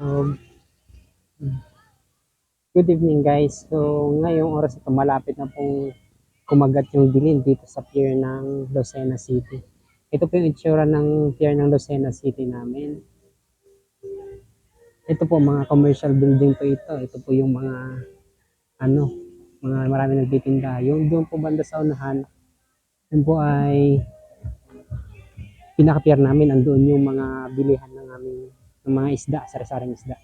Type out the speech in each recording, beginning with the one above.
Um, Good evening guys. So ngayong oras ito malapit na pong kumagat yung dilim dito sa pier ng Lucena City. Ito po yung itsura ng pier ng Lucena City namin. Ito po mga commercial building po ito. Ito po yung mga ano, mga marami nagtitinda. Yung doon po banda sa unahan, yun po ay pinaka-pier namin. Andoon yung mga bilihan ng mga isda, sari-saring isda.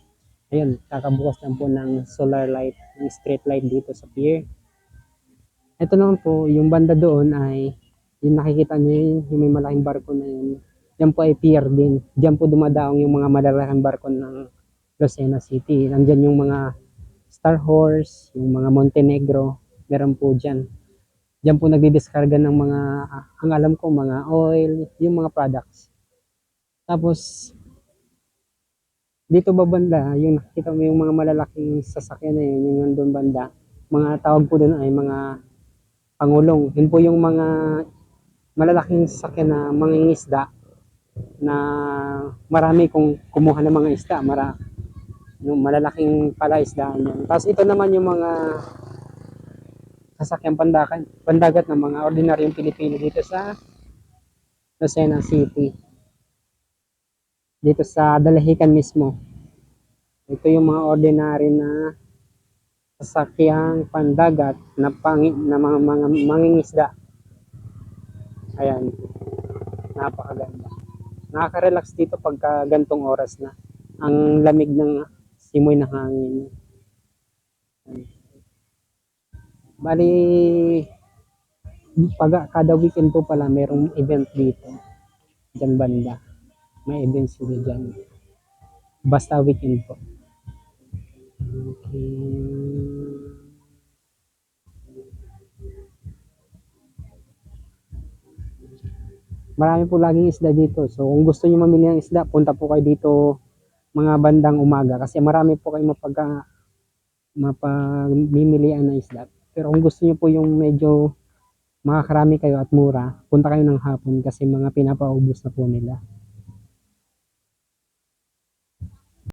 Ayun, kakabukas lang po ng solar light, ng street light dito sa pier. Ito naman po, yung banda doon ay, yung nakikita nyo yun, yung may malaking barko na yun. Yan po ay pier din. Diyan po dumadaong yung mga malalaking barko ng Lucena City. Nandyan yung mga Star Horse, yung mga Montenegro, meron po dyan. Diyan po nagdidiskarga ng mga, ang alam ko, mga oil, yung mga products. Tapos, dito ba banda, yung nakikita mo yung mga malalaking sasakyan na yun, yung nandun banda, mga tawag po doon ay mga pangulong. Yun po yung mga malalaking sasakyan na mangingisda na marami kong kumuha ng mga isda, yung malalaking palaisdaan yan. Tapos ito naman yung mga sasakyan pandagat ng mga ordinaryong Pilipino dito sa Lucena City. Dito sa Dalahican mismo. Ito yung mga ordinary na sasakyang pandagat na mga mangingisda. Ayan, napakaganda. Nakaka-relax dito pagka gantong oras na. Ang lamig ng simoy ng hangin. Bali, kada weekend po pala merong event dito. Diyan banda. May events sila dyan. Basta weekend po. Okay. Marami po laging isda dito. So kung gusto niyo mamili ng isda, punta po kayo dito mga bandang umaga kasi marami po kayo mapamimilian na isda. Pero kung gusto niyo po yung medyo makakarami kayo at mura, punta kayo ng hapon kasi mga pinapaubos na po nila.